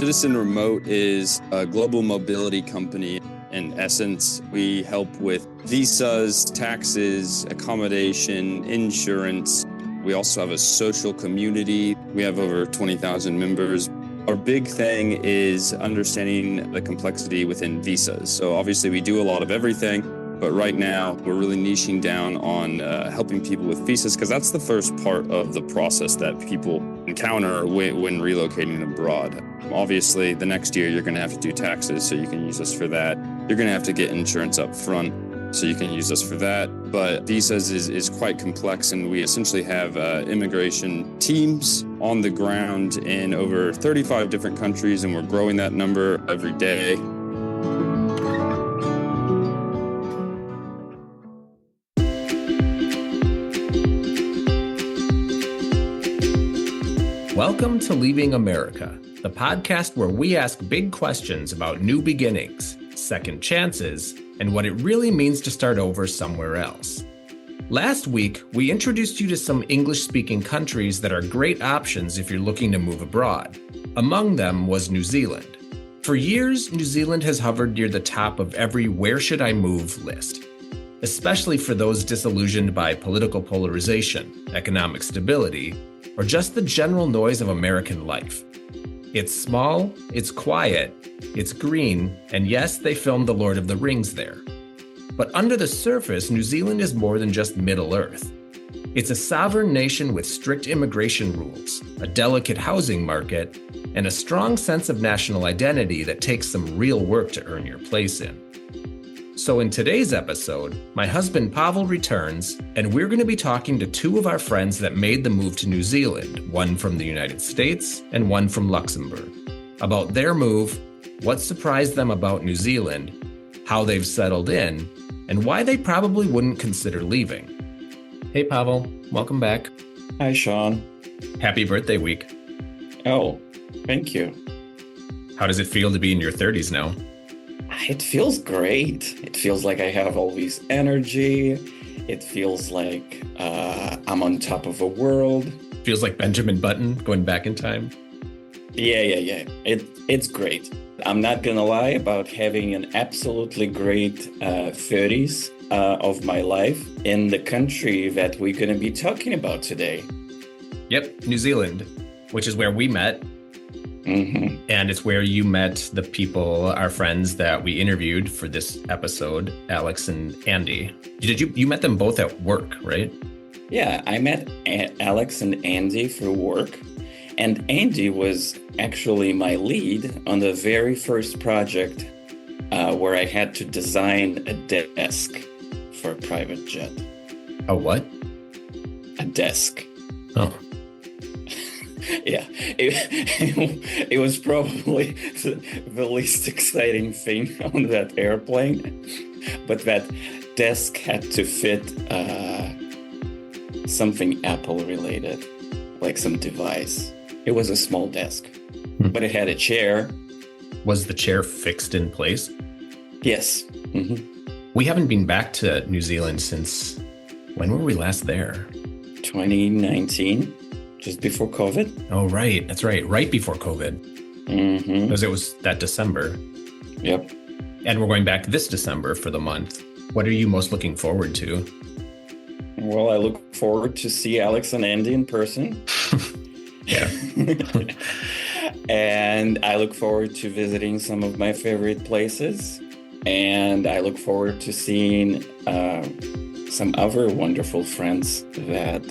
Citizen Remote is a global mobility company. In essence, we help with visas, taxes, accommodation, insurance. We also have a social community. We have over 20,000 members. Our big thing is understanding the complexity within visas. So obviously we do a lot of everything, but right now we're really niching down on helping people with visas because that's the first part of the process that people encounter when relocating abroad. Obviously, the next year you're going to have to do taxes, so you can use us for that. You're going to have to get insurance up front, so you can use us for that. But visas is quite complex, and we essentially have immigration teams on the ground in over 35 different countries, and we're growing that number every day. Welcome to Leaving America, the podcast where we ask big questions about new beginnings, second chances, and what it really means to start over somewhere else. Last week, we introduced you to some English-speaking countries that are great options if you're looking to move abroad. Among them was New Zealand. For years, New Zealand has hovered near the top of every "where should I move" list, especially for those disillusioned by political polarization, economic stability, or just the general noise of American life. It's small, it's quiet, it's green, and yes, they filmed The Lord of the Rings there. But under the surface, New Zealand is more than just Middle Earth. It's a sovereign nation with strict immigration rules, a delicate housing market, and a strong sense of national identity that takes some real work to earn your place in. So in today's episode, my husband Pavel returns, and we're going to be talking to two of our friends that made the move to New Zealand, one from the United States and one from Luxembourg, about their move, what surprised them about New Zealand, how they've settled in, and why they probably wouldn't consider leaving. Hey Pavel, welcome back. Hi Sean. Happy birthday week. Oh, thank you. How does it feel to be in your 30s now? It feels great. It feels like I have all this energy. It feels like I'm on top of a world. Feels like Benjamin Button going back in time. Yeah. It's great. I'm not gonna lie about having an absolutely great 30s of my life in the country that we're gonna be talking about today. Yep, New Zealand, which is where we met. Mm-hmm. And it's where you met the people, our friends that we interviewed for this episode, Alex and Andy. You met them both at work, right? Yeah, I met Alex and Andy for work. And Andy was actually my lead on the very first project where I had to design a desk for a private jet. A what? A desk. Oh. Yeah, it was probably the least exciting thing on that airplane, but that desk had to fit something Apple related, like some device. It was a small desk, but it had a chair. Was the chair fixed in place? Yes. Mm-hmm. We haven't been back to New Zealand since, when were we last there? 2019. Just before COVID. Oh, right. That's right. Right before COVID. Mm-hmm. Because it was that December. Yep. And we're going back this December for the month. What are you most looking forward to? Well, I look forward to see Alex and Andy in person. Yeah. And I look forward to visiting some of my favorite places. And I look forward to seeing some other wonderful friends that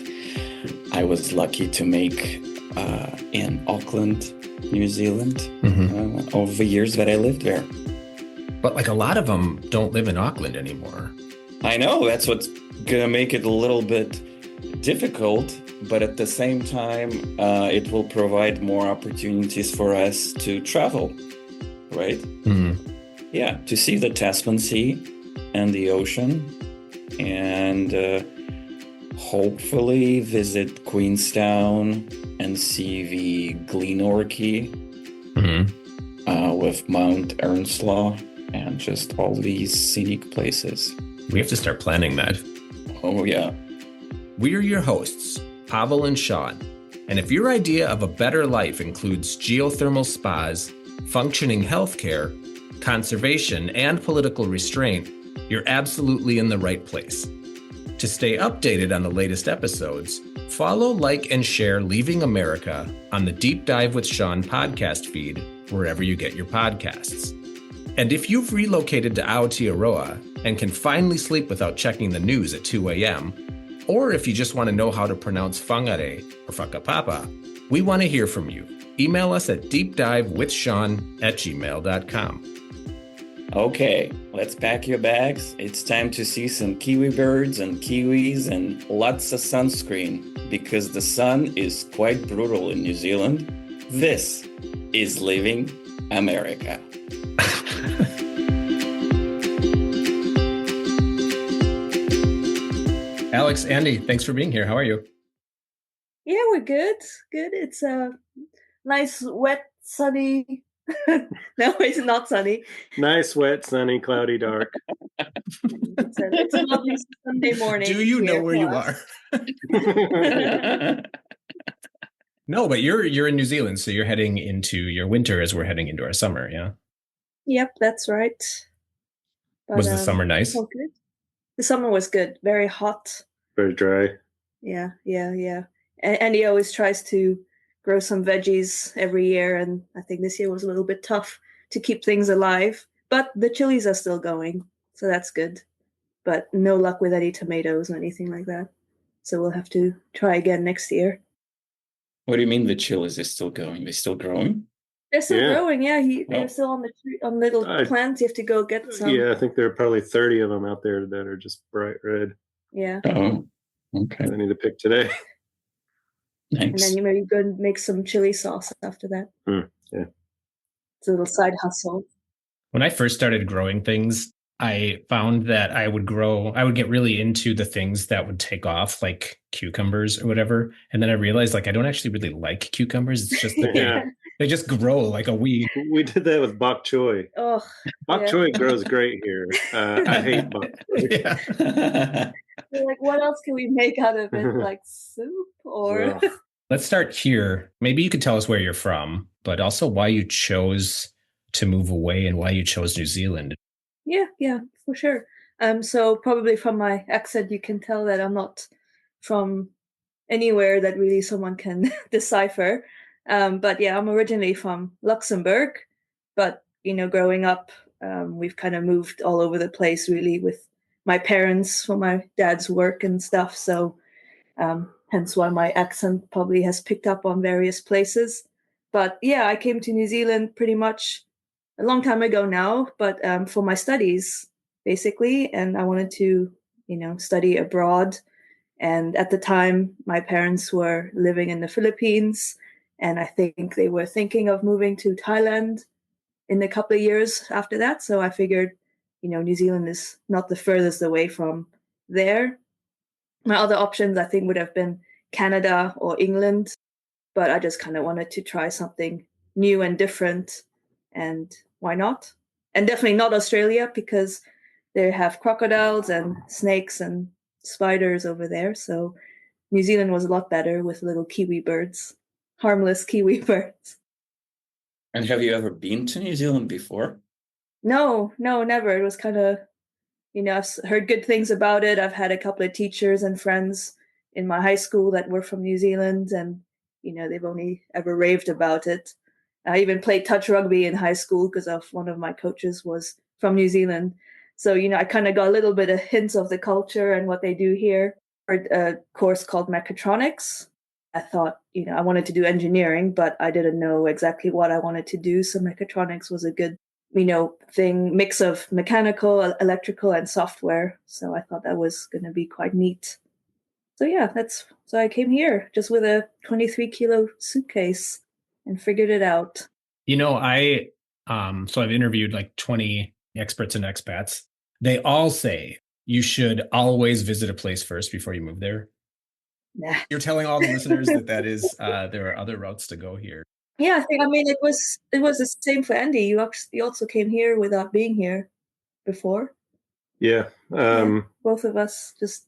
I was lucky to make in Auckland, New Zealand, over the years that I lived there. But like a lot of them don't live in Auckland anymore. I know, that's what's going to make it a little bit difficult, but at the same time, it will provide more opportunities for us to travel, right? Mm-hmm. Yeah, to see the Tasman Sea and the ocean, and hopefully visit Queenstown and see the Glenorchy with Mount Earnslaw and just all these scenic places. We have to start planning that. Oh, yeah. We're your hosts, Pavel and Sean. And if your idea of a better life includes geothermal spas, functioning healthcare, conservation, and political restraint, you're absolutely in the right place. To stay updated on the latest episodes, follow, like, and share Leaving America on the Deep Dive with Sean podcast feed, wherever you get your podcasts. And if you've relocated to Aotearoa and can finally sleep without checking the news at 2 a.m., or if you just want to know how to pronounce whangare or whakapapa, we want to hear from you. Email us at deepdivewithsean@gmail.com. Okay, let's pack your bags. It's time to see some kiwi birds and kiwis and lots of sunscreen because the sun is quite brutal in New Zealand. This is Leaving America. Alex, Andy, thanks for being here. How are you? Yeah, we're good. Good. It's a nice, wet, sunny. No, it's not sunny. Nice, wet, sunny, cloudy, dark. It's a lovely Sunday morning. Do you know where you are? No, but you're in New Zealand, so you're heading into your winter as we're heading into our summer, yeah? Yep, that's right. But, was the summer nice? Oh, good. The summer was good. Very hot. Very dry. Yeah. And he always tries to grow some veggies every year, and I think this year was a little bit tough to keep things alive. But the chilies are still going, so that's good. But no luck with any tomatoes or anything like that. So we'll have to try again next year. What do you mean the chilies are still going? They're still growing? They're still growing, yeah. They're still on the tree, on little plants. You have to go get some. Yeah, I think there are probably 30 of them out there that are just bright red. Yeah. Oh, okay. I need to pick today. Nice. And then you maybe go and make some chili sauce after that. Yeah. It's a little side hustle. When I first started growing things, I found that I would get really into the things that would take off, like cucumbers or whatever. And then I realized, like, I don't actually really like cucumbers. It's just that they just grow like a weed. We did that with bok choy. Oh, bok choy grows great here. I hate bok choy. Yeah. You're like, what else can we make out of it? Like soup or? Let's start here. Maybe you could tell us where you're from, but also why you chose to move away and why you chose New Zealand. Yeah, for sure. So probably from my accent, you can tell that I'm not from anywhere that really someone can decipher. But yeah, I'm originally from Luxembourg, but growing up, we've kind of moved all over the place really with my parents for my dad's work and stuff. So hence why my accent probably has picked up on various places. But yeah, I came to New Zealand pretty much a long time ago now, but for my studies, basically. And I wanted to, study abroad. And at the time, my parents were living in the Philippines. And I think they were thinking of moving to Thailand in a couple of years after that. So I figured, New Zealand is not the furthest away from there. My other options, I think, would have been Canada or England. But I just kind of wanted to try something new and different. And why not? And definitely not Australia, because they have crocodiles and snakes and spiders over there. So New Zealand was a lot better with little kiwi birds, harmless kiwi birds. And have you ever been to New Zealand before? No, never. It was kind of, I've heard good things about it. I've had a couple of teachers and friends in my high school that were from New Zealand, and, they've only ever raved about it. I even played touch rugby in high school because one of my coaches was from New Zealand. So, I kind of got a little bit of hints of the culture and what they do here. A course called mechatronics. I thought, I wanted to do engineering, but I didn't know exactly what I wanted to do. So mechatronics was a good, mix of mechanical, electrical, and software. So I thought that was going to be quite neat. So yeah, so I came here just with a 23-kilo suitcase and figured it out. So I've interviewed like 20 experts and expats. They all say you should always visit a place first before you move there. Nah. You're telling all the listeners that is there are other routes to go here. Yeah, it was the same for Andy. You also came here without being here before. Yeah. Both of us just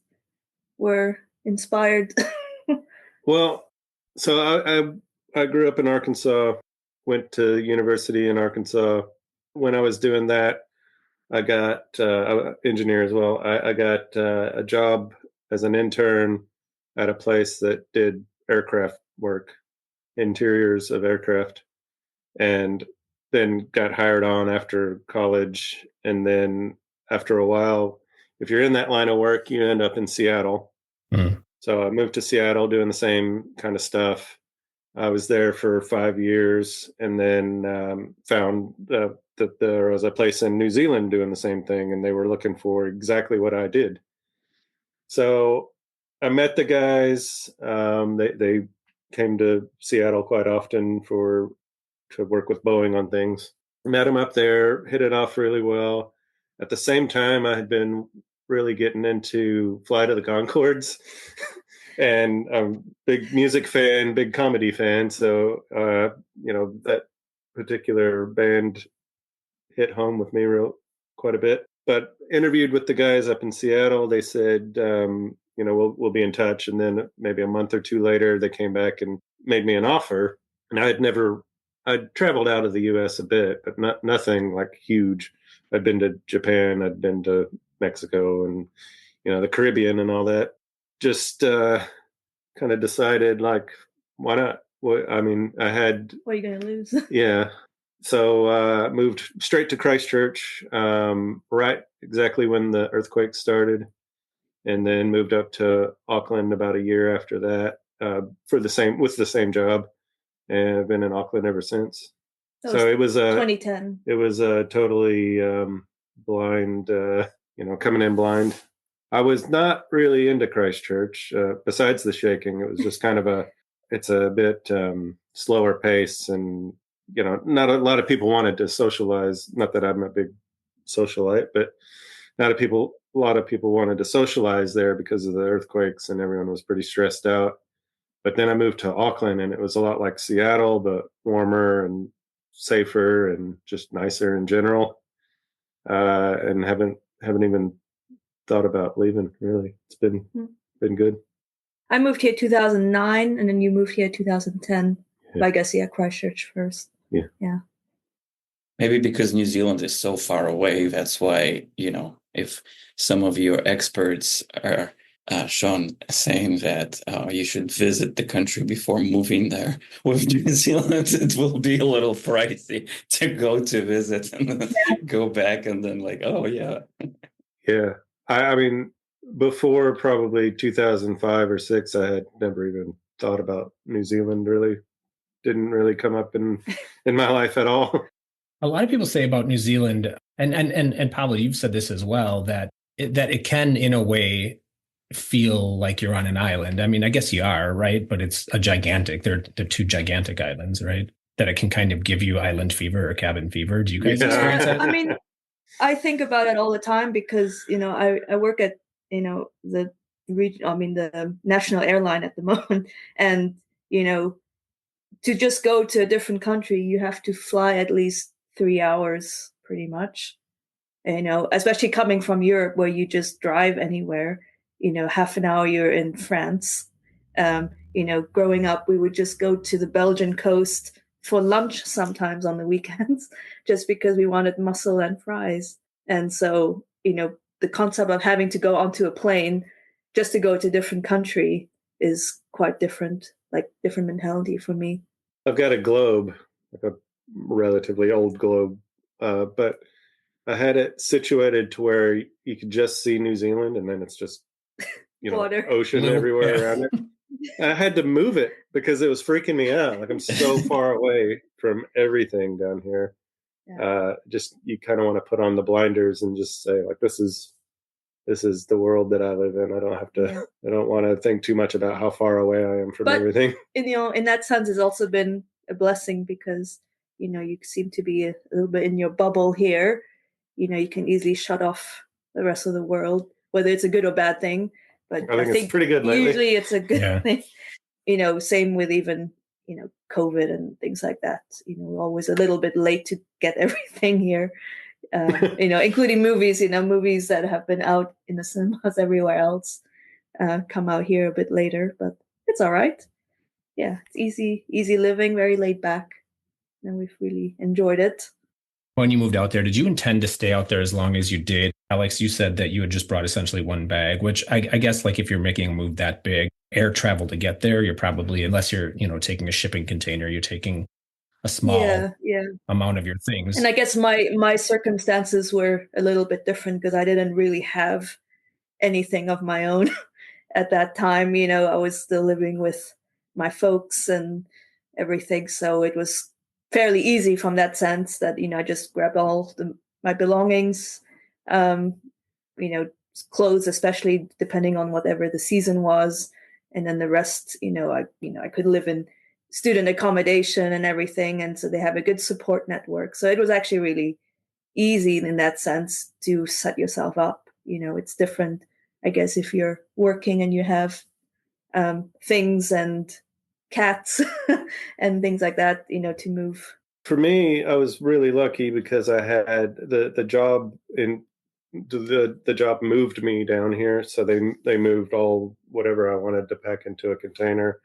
were inspired. Well, so I grew up in Arkansas, went to university in Arkansas. When I was doing that, I got engineer as well. I got a job as an intern at a place that did aircraft work, interiors of aircraft, and then got hired on after college. And then after a while, if you're in that line of work, you end up in Seattle. Mm. So I moved to Seattle doing the same kind of stuff. I was there for 5 years, and then found that there was a place in New Zealand doing the same thing, and they were looking for exactly what I did. So I met the guys. They came to Seattle quite often to work with Boeing on things. Met them up there, hit it off really well. At the same time, I had been really getting into Flight of the Conchords. And I'm a big music fan, big comedy fan. So, that particular band hit home with me quite a bit. But interviewed with the guys up in Seattle. They said, we'll be in touch. And then maybe a month or two later, they came back and made me an offer. And I'd traveled out of the U.S. a bit, but nothing like huge. I'd been to Japan, I'd been to Mexico, and the Caribbean and all that. Just kind of decided, like, why not? I mean, I had. What are you going to lose? Yeah. So moved straight to Christchurch, right exactly when the earthquake started, and then moved up to Auckland about a year after that with the same job, and I've been in Auckland ever since. So it was 2010. It was totally blind, coming in blind. I was not really into Christchurch. Besides the shaking, it was just kind of it's a bit slower pace, and not a lot of people wanted to socialize. Not that I'm a big socialite, but a lot of people wanted to socialize there because of the earthquakes, and everyone was pretty stressed out. But then I moved to Auckland, and it was a lot like Seattle, but warmer and safer and just nicer in general. And haven't even thought about leaving, really. It's been good. I moved here 2009, and then you moved here 2010. Yeah. I guess, Christchurch first. Yeah. Maybe because New Zealand is so far away, that's why, if some of your experts are Sean saying that you should visit the country before moving there. With New Zealand, it will be a little pricey to go to visit and then go back and then oh yeah. Yeah. I mean, before probably 2005 or 6, I had never even thought about New Zealand. Really didn't really come up in my life at all. A lot of people say about New Zealand, and Pavel, you've said this as well, that it can, in a way, feel like you're on an island. I mean, I guess you are, right? But it's they're two gigantic islands, right? That it can kind of give you island fever or cabin fever. Do you guys experience that? I mean, I think about it all the time because, I work at, the national airline at the moment. And, to just go to a different country, you have to fly at least 3 hours pretty much, especially coming from Europe where you just drive anywhere, half an hour you're in France. Growing up, we would just go to the Belgian coast for lunch sometimes on the weekends, just because we wanted mussel and fries. And so, the concept of having to go onto a plane just to go to a different country is quite different, different mentality for me. I've got a globe, like a relatively old globe, but I had it situated to where you could just see New Zealand, and then it's just, water, ocean everywhere around it. I had to move it because it was freaking me out. Like, I'm so far away from everything down here. Yeah. Just, you kind of want to put on the blinders and just say, like, this is the world that I live in. I don't have to. I don't want to think too much about how far away I am from everything. In that sense, it's also been a blessing because you seem to be a little bit in your bubble here. You can easily shut off the rest of the world, whether it's a good or bad thing. But I think it's pretty good lately. Usually, it's a good thing. Same with even COVID and things like that. We're always a little bit late to get everything here. Including movies. Movies that have been out in the cinemas everywhere else come out here a bit later, but it's all right. Yeah, it's easy living, very laid back. and we've really enjoyed it. When you moved out there, did you intend to stay out there as long as you did? Alex, you said that you had just brought essentially one bag, which I guess like if you're making a move that big, air travel to get there, you're probably, unless you're, taking a shipping container, you're taking a small amount of your things. And I guess my circumstances were a little bit different because I didn't really have anything of my own at that time. I was still living with my folks and everything, so it was fairly easy from that sense that I just grabbed all my belongings, clothes, especially depending on whatever the season was, and then the rest, I could live in student accommodation and everything, and so they have a good support network. So it was actually really easy in that sense to set yourself up. It's different, I guess, if you're working and you have things and cats and things like that, to move. For me, I was really lucky because I had the job in the job moved me down here, so they moved all whatever I wanted to pack into a container.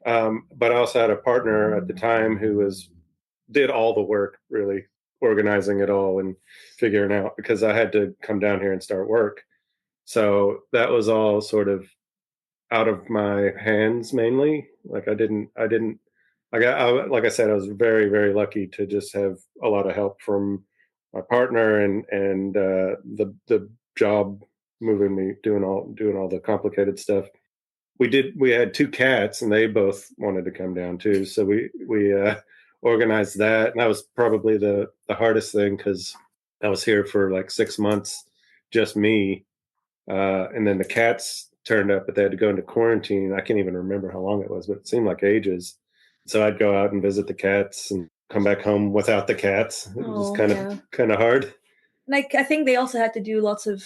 But I also had a partner at the time who did all the work, really organizing it all and figuring out, because I had to come down here and start work. So that was all sort of out of my hands mainly. Like like I said, I was very, very lucky to just have a lot of help from my partner and the job moving me, doing all the complicated stuff. We had two cats and they both wanted to come down too. So we organized that. And that was probably the hardest thing because I was here for like 6 months, just me. And then the cats turned up, but they had to go into quarantine. I can't even remember how long it was, but it seemed like ages. So I'd go out and visit the cats and come back home without the cats. It was kind of hard. Like, I think they also had to do lots of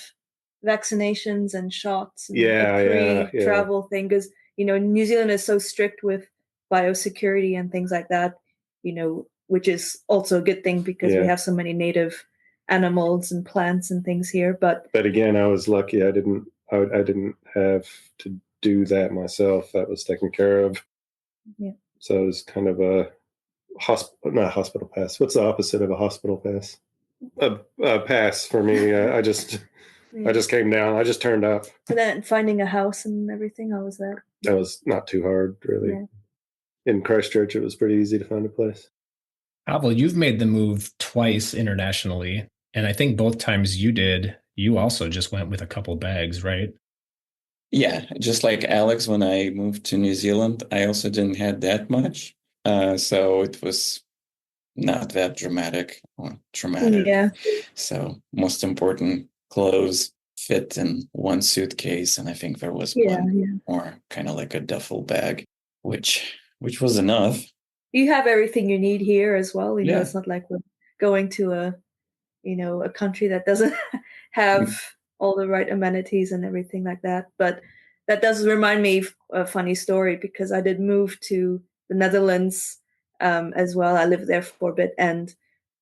vaccinations and shots and pre-travel thing because New Zealand is so strict with biosecurity and things like that, which is also a good thing because we have so many native animals and plants and things here. But again, I was lucky. I didn't have to do that myself. That was taken care of. Yeah. So it was kind of a not a hospital pass. What's the opposite of a hospital pass? A pass for me. I just came down. I just turned up. And then finding a house and everything, how was that? That was not too hard, really. Yeah. In Christchurch, it was pretty easy to find a place. Pavel, you've made the move twice internationally, and I think both times you also just went with a couple bags, right? Yeah, just like Alex, when I moved to New Zealand, I also didn't have that much. So it was not that dramatic or traumatic. Yeah. So most important, clothes fit in one suitcase. And I think there was one more kind of like a duffel bag, which was enough. You have everything you need here as well. It's not like we're going to a country that doesn't have all the right amenities and everything like that. But that does remind me of a funny story because I did move to the Netherlands as well. I lived there for a bit, and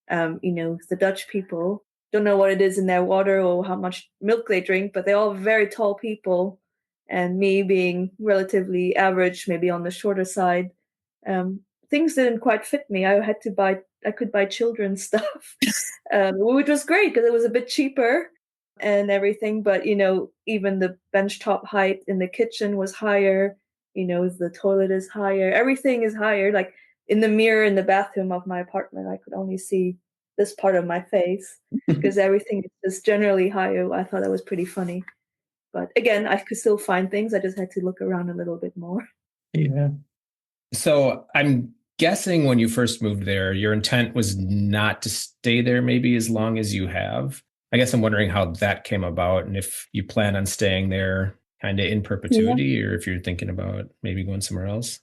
the Dutch people, don't know what it is in their water or how much milk they drink, but they're all very tall people. And me being relatively average, maybe on the shorter side, things didn't quite fit me. I could buy children's stuff, which was great because it was a bit cheaper and everything. But, even the benchtop height in the kitchen was higher, the toilet is higher, everything is higher. Like in the mirror in the bathroom of my apartment, I could only see this part of my face because everything is generally higher. I thought that was pretty funny. But again, I could still find things. I just had to look around a little bit more. Yeah. So I'm guessing when you first moved there, your intent was not to stay there maybe as long as you have. I guess I'm wondering how that came about and if you plan on staying there kind of in perpetuity or if you're thinking about maybe going somewhere else.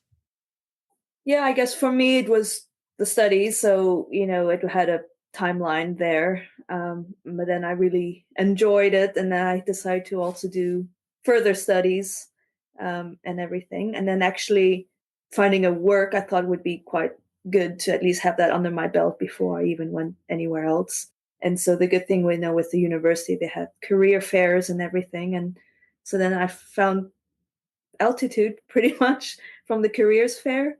Yeah, I guess for me, it was the studies. So, it had a timeline there. But then I really enjoyed it. And then I decided to also do further studies and everything. And then actually finding a work I thought would be quite good to at least have that under my belt before I even went anywhere else. And so the good thing with the university, they had career fairs and everything. And so then I found Altitude pretty much from the careers fair.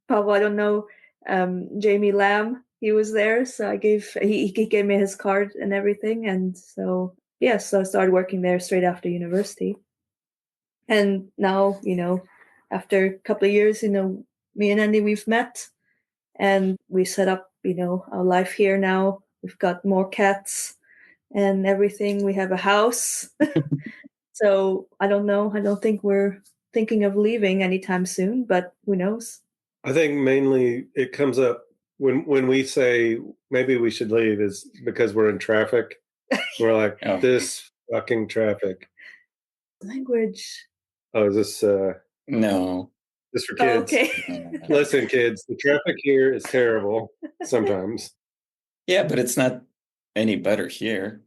Pavel, I don't know Jamie Lamb, he was there. So he gave me his card and everything. And so, yeah, so I started working there straight after university. And now, after a couple of years, me and Andy, we've met and we set up, our life here now. We've got more cats and everything. We have a house. So I don't know. I don't think we're thinking of leaving anytime soon, but who knows? I think mainly it comes up when we say maybe we should leave is because we're in traffic. We're like, Oh. this fucking traffic. Language. Oh, is this No. this for kids? Okay. Listen, kids, the traffic here is terrible sometimes. Yeah, but it's not any better here.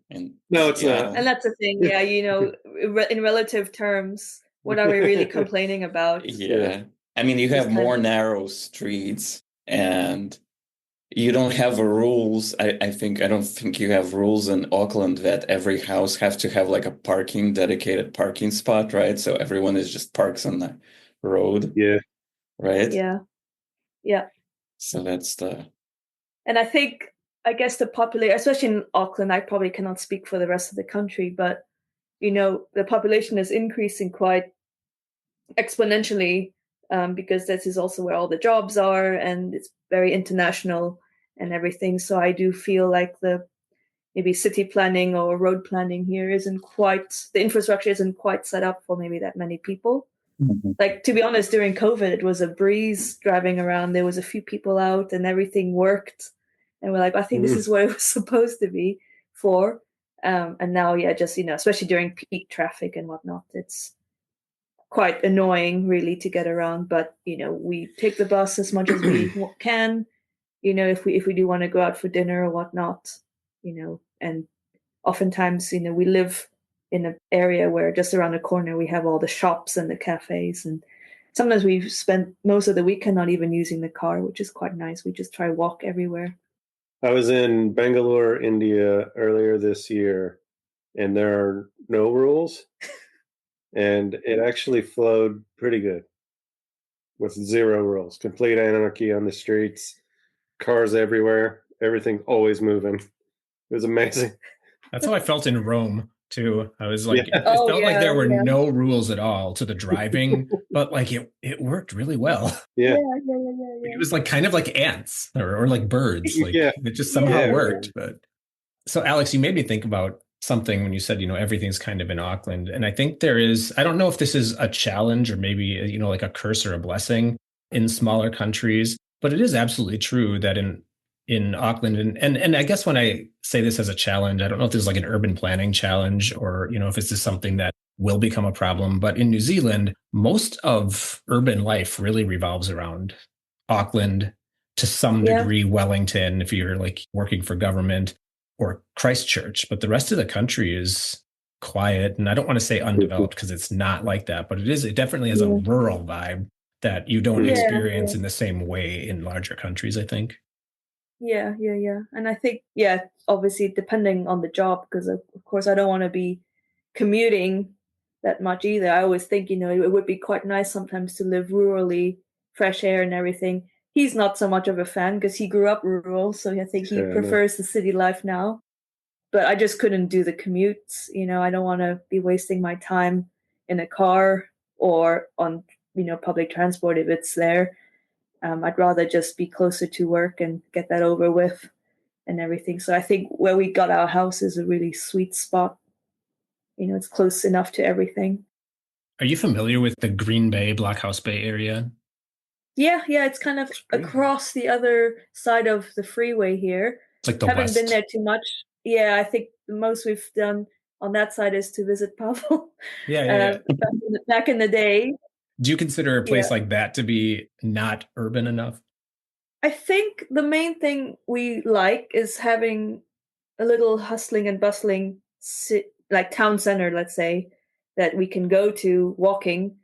No, it's not. And that's the thing. Yeah, in relative terms, what are we really complaining about? Yeah. I mean, you have more narrow streets and you don't have rules. I don't think you have rules in Auckland that every house have to have like a dedicated parking spot, right? So everyone is just parks on the road. Yeah. Right? Yeah. Yeah. So that's and I guess the population, especially in Auckland, I probably cannot speak for the rest of the country, but the population is increasing quite exponentially because this is also where all the jobs are and it's very international and everything. So I do feel like the maybe city planning or road planning here the infrastructure isn't quite set up for maybe that many people. Mm-hmm. Like, to be honest, during COVID, it was a breeze driving around. There was a few people out and everything worked. And we're like, I think this is what it was supposed to be for. And now, yeah, just, especially during peak traffic and whatnot, it's quite annoying really to get around. But, we take the bus as much as we can, if we do want to go out for dinner or whatnot, and oftentimes, we live in an area where just around the corner we have all the shops and the cafes, and sometimes we've spent most of the weekend not even using the car, which is quite nice. We just try walk everywhere. I was in Bangalore, India earlier this year, and there are no rules, and it actually flowed pretty good with zero rules. Complete anarchy on the streets, cars everywhere, everything always moving. It was amazing. That's how I felt in Rome too. I was like, Yeah. it felt like there were no rules at all to the driving, but like it worked really well. Yeah. It was like kind of like ants or like birds. Like it just somehow worked. But so Alex, you made me think about something when you said, everything's kind of in Auckland. And I think I don't know if this is a challenge or maybe, like a curse or a blessing in smaller countries, but it is absolutely true that in Auckland. And I guess when I say this as a challenge, I don't know if there's like an urban planning challenge or, if this is something that will become a problem. But in New Zealand, most of urban life really revolves around Auckland, to some degree, Wellington, if you're like working for government, or Christchurch. But the rest of the country is quiet. And I don't want to say undeveloped because it's not like that, but it definitely has a rural vibe that you don't experience in the same way in larger countries, I think. Yeah. And I think, obviously depending on the job, because of course I don't want to be commuting that much either. I always think, it would be quite nice sometimes to live rurally, fresh air and everything. He's not so much of a fan because he grew up rural, so I think he prefers the city life now. But I just couldn't do the commutes. I don't want to be wasting my time in a car or on, public transport if it's there. I'd rather just be closer to work and get that over with and everything. So I think where we got our house is a really sweet spot. It's close enough to everything. Are you familiar with the Green Bay, Blockhouse Bay area? Yeah, it's kind of across the other side of the freeway here. It's like the Haven't west. been there too much. Yeah, I think the most we've done on that side is to visit Pavel. Yeah. Back in the day. Do you consider a place like that to be not urban enough? I think the main thing we like is having a little hustling and bustling, like town center, let's say, that we can go to walking,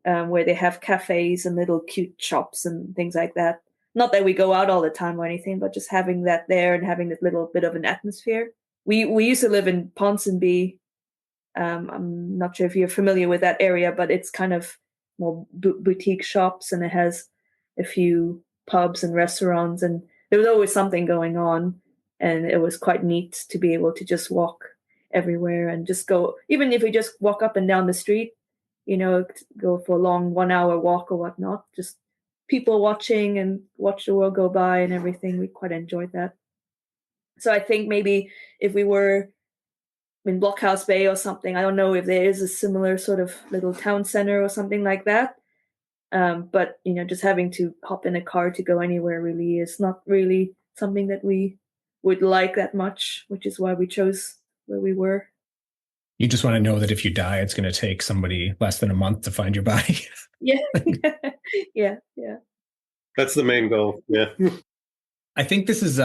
where they have cafes and little cute shops and things like that. Not that we go out all the time or anything, but just having that there and having that little bit of an atmosphere. We used to live in Ponsonby. I'm not sure if you're familiar with that area, but it's kind of more boutique shops, and it has a few pubs and restaurants, and there was always something going on, and it was quite neat to be able to just walk everywhere and just go, even if we just walk up and down the street, go for a long 1 hour walk or whatnot, just people watching and watch the world go by and everything. We quite enjoyed that. So I think maybe if we were in Blockhouse Bay or something, I don't know if there is a similar sort of little town center or something like that. But just having to hop in a car to go anywhere really is not really something that we would like that much, which is why we chose where we were. You just want to know that if you die, it's going to take somebody less than a month to find your body. Yeah. Yeah. That's the main goal. Yeah. I think this is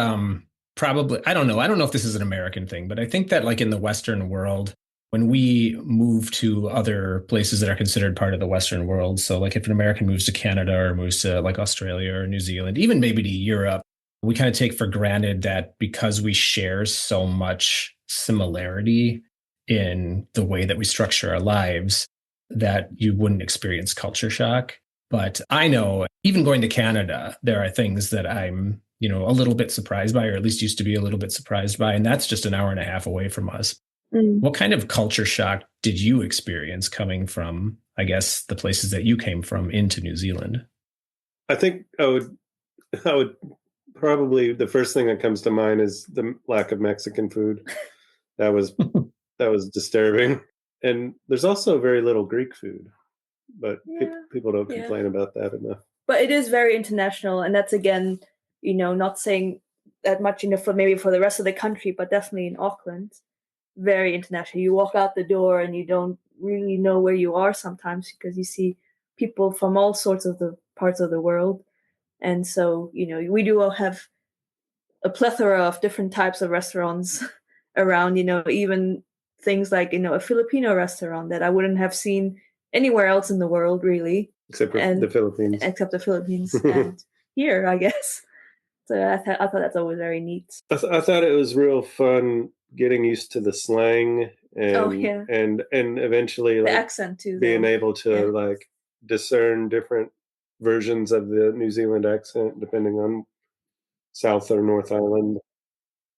probably, I don't know if this is an American thing, but I think that like in the Western world, when we move to other places that are considered part of the Western world, so like if an American moves to Canada or moves to like Australia or New Zealand, even maybe to Europe, we kind of take for granted that because we share so much similarity in the way that we structure our lives, that you wouldn't experience culture shock. But I know even going to Canada, there are things that I'm, a little bit surprised by, or at least used to be a little bit surprised by. And that's just an hour and a half away from us. What kind of culture shock did you experience coming from, I guess, the places that you came from into New Zealand? I think I would probably, the first thing that comes to mind is the lack of Mexican food. That was disturbing. And there's also very little Greek food, but people don't complain about that enough. But it is very international, and that's again, not saying that much, for the rest of the country, but definitely in Auckland, very international. You walk out the door and you don't really know where you are sometimes because you see people from all sorts of the parts of the world. And so, we do all have a plethora of different types of restaurants around, even things like, a Filipino restaurant that I wouldn't have seen anywhere else in the world, really. Except for the Philippines. Except the Philippines and here, I guess. So I thought that's always very neat. I thought it was real fun getting used to the slang and and eventually the accent too, being able to discern different versions of the New Zealand accent depending on South or North Island.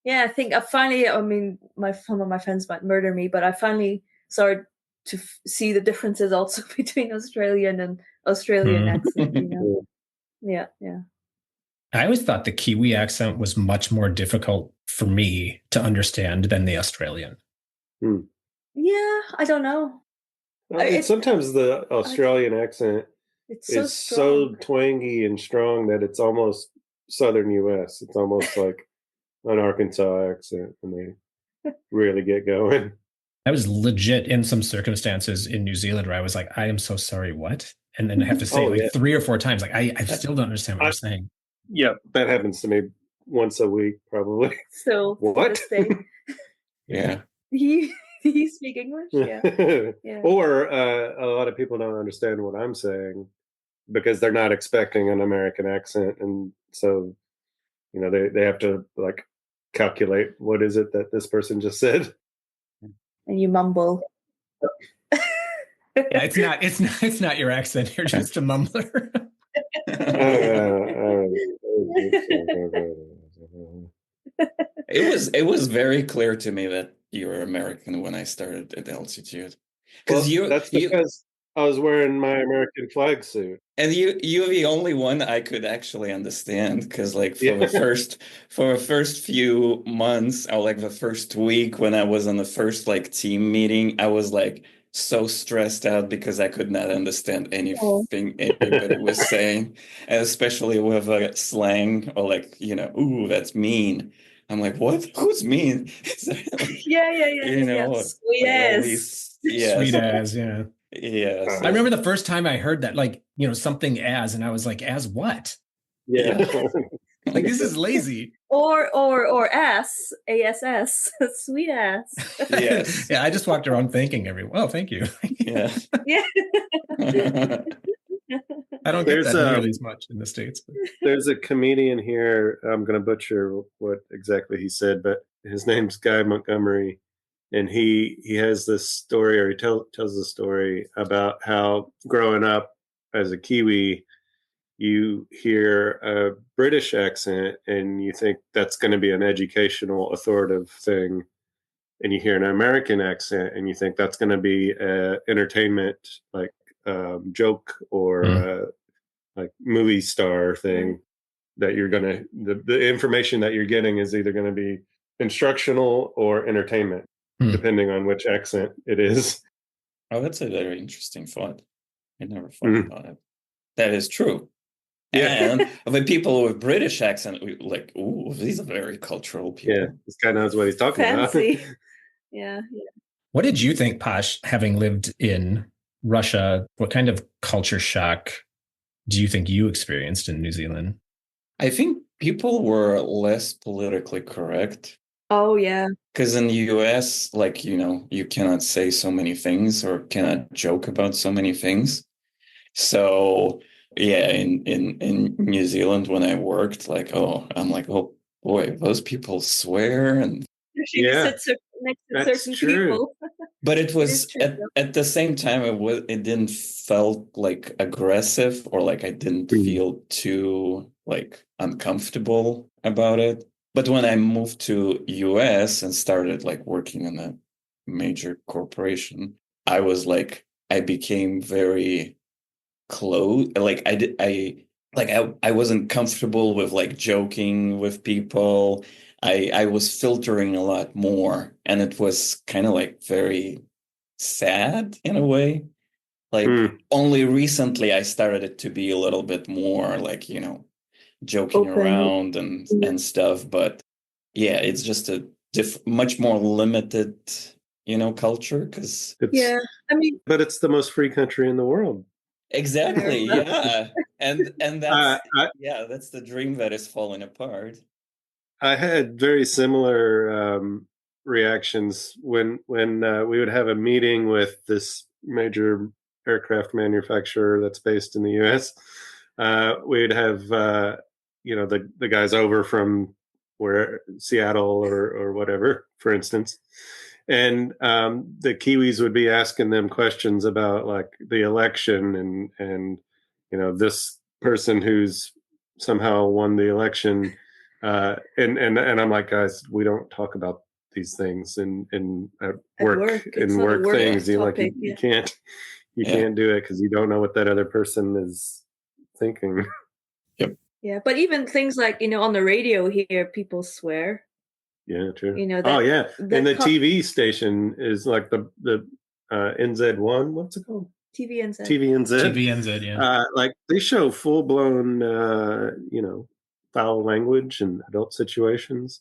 Yeah, I think some of my friends might murder me, but I finally started to see the differences also between Australian and Australian accent, Yeah. I always thought the Kiwi accent was much more difficult for me to understand than the Australian. Yeah, I don't know. Sometimes the Australian accent is so twangy and strong that it's almost Southern U.S. It's almost like an Arkansas accent when they really get going. I was legit in some circumstances in New Zealand where I was like, I am so sorry, what? And then I have to say 3 or 4 times, like, I still don't understand what you're saying. Yeah, that happens to me once a week, probably. So what? Yeah. Do you speak English? Yeah. Or a lot of people don't understand what I'm saying because they're not expecting an American accent, and so they have to calculate what is it that this person just said, and you mumble. Yeah, it's not your accent. You're just a mumbler. It was very clear to me that you were American when I started at altitude. Because I was wearing my American flag suit. And you're the only one I could actually understand because for the first few months or the first week when I was on the first team meeting, I was so stressed out because I could not understand anything anybody was saying, and especially with slang or ooh, that's mean. I'm like, what? Who's mean? Yeah. Sweet ass. Sweet ass, yeah. Yes. I remember the first time I heard that, something as, and I was like, as what? Yeah. This is lazy. Or ass, ass, sweet ass. Yes. Yeah, I just walked around thanking everyone. Oh, thank you. Yeah. I don't get that nearly as much in the States. But. There's a comedian here. I'm going to butcher what exactly he said, but his name's Guy Montgomery. And he has this story, or he tells the story about how growing up as a Kiwi, you hear a British accent and you think that's going to be an educational, authoritative thing. And you hear an American accent and you think that's going to be a entertainment, like joke or like movie star thing that you're going to, the information that you're getting is either going to be instructional or entertainment, depending on which accent it is. Oh, that's a very interesting thought. I never thought about it. That is true. Yeah. And with people with British accent, like, ooh, these are very cultural people. Yeah, this guy knows what he's talking Fancy. about. Yeah. What did you think, Pash, having lived in Russia? What kind of culture shock do you think you experienced in New Zealand? I think people were less politically correct. Oh, yeah. Because in the US, like, you cannot say so many things or cannot joke about so many things. So, yeah, in New Zealand, when I worked, I'm like, oh boy, those people swear. And sit next to certain people. But it was at the same time, it didn't felt like aggressive, or like I didn't feel too like uncomfortable about it. But when I moved to US and started like working in a major corporation, I became very close. Like I wasn't comfortable with like joking with people. I was filtering a lot more, and it was kind of like very sad in a way. Like only recently I started it to be a little bit more like, joking around and stuff. But yeah, it's just a much more limited, culture, because but it's the most free country in the world. Exactly. Yeah. And that's that's the dream that is falling apart. I had very similar reactions when we would have a meeting with this major aircraft manufacturer that's based in the U.S. We'd have the guys over from Seattle or whatever, for instance, and the Kiwis would be asking them questions about like the election and this person who's somehow won the election. And I'm like, guys, we don't talk about these things in work things. You can't do it because you don't know what that other person is thinking. Yep. Yeah, but even things like on the radio here, people swear. Yeah, true. And the TV station is like the NZ1. What's it called? TVNZ. TVNZ. Yeah. Like they show full blown, foul language and adult situations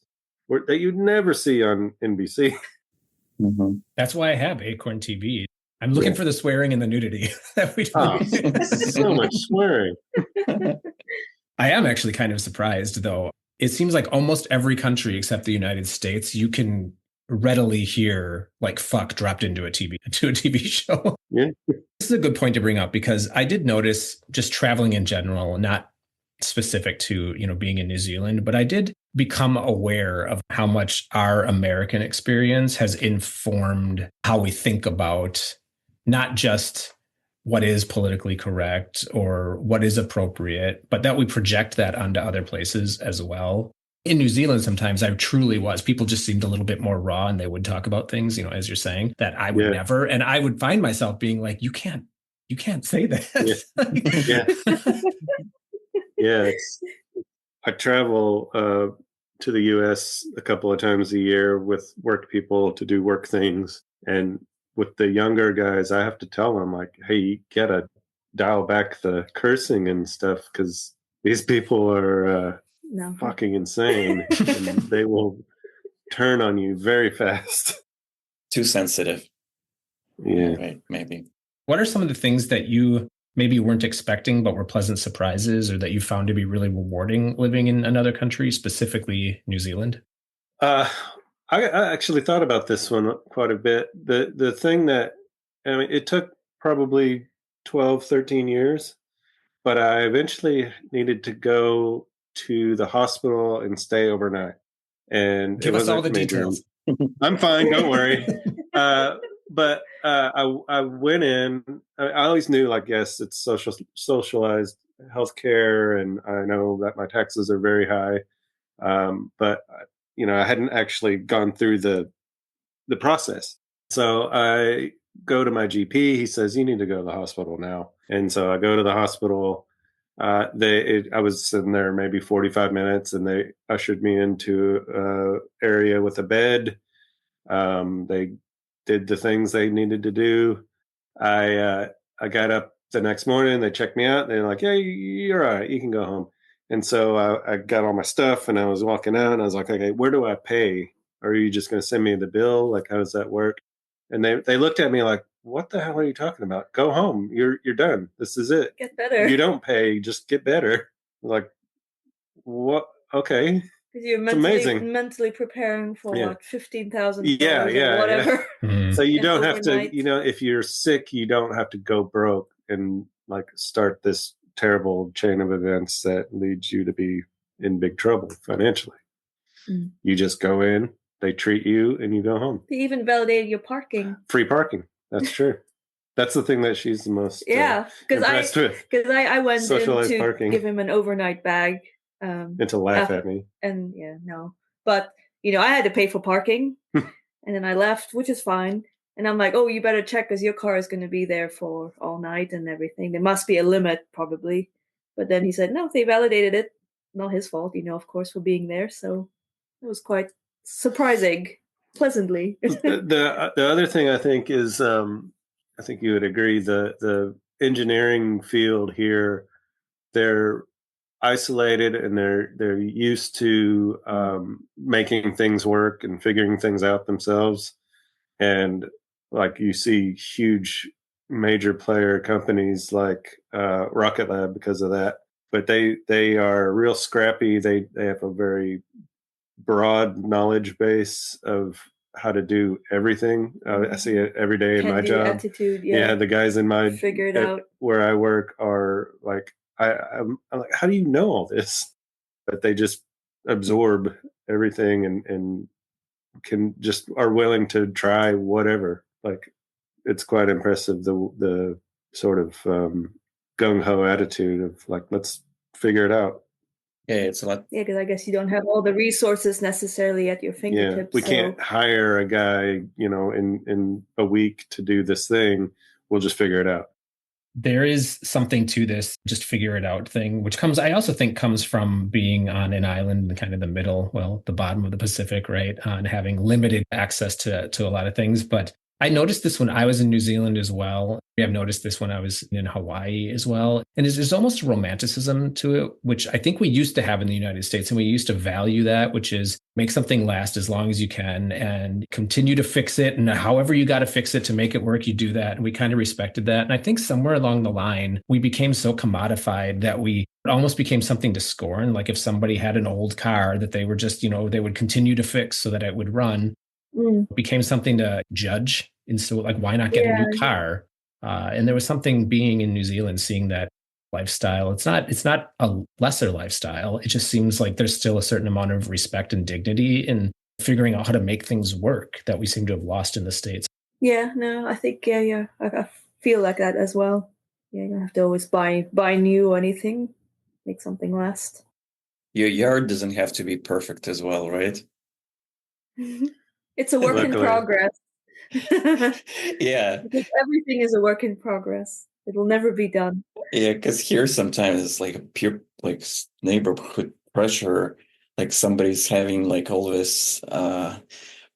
that you'd never see on NBC. Mm-hmm. That's why I have Acorn TV. I'm looking for the swearing and the nudity that we do. So much swearing. I am actually kind of surprised, though. It seems like almost every country except the United States, you can readily hear like fuck dropped into a TV show. Yeah. This is a good point to bring up because I did notice just traveling in general, not specific to, being in New Zealand, but I did become aware of how much our American experience has informed how we think about not just what is politically correct or what is appropriate, but that we project that onto other places as well. In New Zealand, sometimes I truly was. People just seemed a little bit more raw and they would talk about things, as you're saying, that I would never. And I would find myself being like, you can't say that. Yeah. I travel to the US a couple of times a year with work people to do work things. And with the younger guys, I have to tell them like, hey, you gotta dial back the cursing and stuff because these people are fucking insane and they will turn on you very fast. Too sensitive. Yeah. Right, maybe. What are some of the things that you maybe weren't expecting but were pleasant surprises or that you found to be really rewarding living in another country, specifically New Zealand? I actually thought about this one quite a bit. The thing that, it took probably 12, 13 years, but I eventually needed to go to the hospital and stay overnight. And give us all the details. I'm fine, don't worry. But I went in. I always knew, like, yes, it's socialized healthcare, and I know that my taxes are very high. But I hadn't actually gone through the process. So I go to my GP. He says, "You need to go to the hospital now." And so I go to the hospital. I was sitting there maybe 45 minutes, and they ushered me into an area with a bed. They did the things they needed to do. I got up the next morning. They checked me out. They're like, "Yeah, you're all right. You can go home." And so I got all my stuff, and I was walking out, and I was like, "Okay, where do I pay? Or are you just going to send me the bill? Like, how does that work?" And they looked at me like, "What the hell are you talking about? Go home. You're done. This is it. Get better. You don't pay. Just get better." Like, what? Okay, Because you're it's amazing. mentally preparing for Yeah. what, $15,000 Yeah, or whatever. So you And don't have to, overnight. if you're sick, you don't have to go broke and like start this terrible chain of events that leads you to be in big trouble financially. Mm. You just go in, they treat you, and you go home. They even validated your parking. Free parking. That's true. That's the thing that she's the most impressed with. Because I went in Socialized to parking. give him an overnight bag. And to laugh at me. And yeah, no. But, I had to pay for parking. And then I left, which is fine. And I'm like, "Oh, you better check because your car is going to be there for all night and everything. There must be a limit, probably." But then he said, "No, they validated it. Not his fault, of course, for being there." So it was quite surprising, pleasantly. The other thing I think is, I think you would agree, the engineering field here, they're isolated, and they're used to making things work and figuring things out themselves. And like you see huge major player companies like Rocket Lab because of that. But they are real scrappy. They have a very broad knowledge base of how to do everything. I see it every day in my job. Attitude, Yeah, the guys in my figure it out where I work are like, I'm like, how do you know all this? But they just absorb everything and can just are willing to try whatever. Like, it's quite impressive, the sort of gung ho attitude of like, let's figure it out. Yeah, it's a lot. Yeah, because I guess you don't have all the resources necessarily at your fingertips. Yeah, we can't hire a guy, in a week to do this thing. We'll just figure it out. There is something to this just figure it out thing, which I also think comes from being on an island in kind of the bottom of the Pacific, right? And having limited access to a lot of things. But I noticed this when I was in New Zealand as well. I've noticed this when I was in Hawaii as well. And there's almost romanticism to it, which I think we used to have in the United States. And we used to value that, which is make something last as long as you can and continue to fix it. And however you got to fix it to make it work, you do that. And we kind of respected that. And I think somewhere along the line, we became so commodified that it almost became something to scorn. Like if somebody had an old car that they were just, they would continue to fix so that it would run. It became something to judge. And so like, why not get a new car? And there was something being in New Zealand, seeing that lifestyle. It's not a lesser lifestyle. It just seems like there's still a certain amount of respect and dignity in figuring out how to make things work that we seem to have lost in the States. Yeah, no, I think, I feel like that as well. Yeah, you don't have to always buy new or anything. Make something last. Your yard doesn't have to be perfect as well, right? It's a work in progress. Yeah. Because everything is a work in progress. It'll never be done. Yeah, because here sometimes it's like a pure like neighborhood pressure. Like somebody's having like all this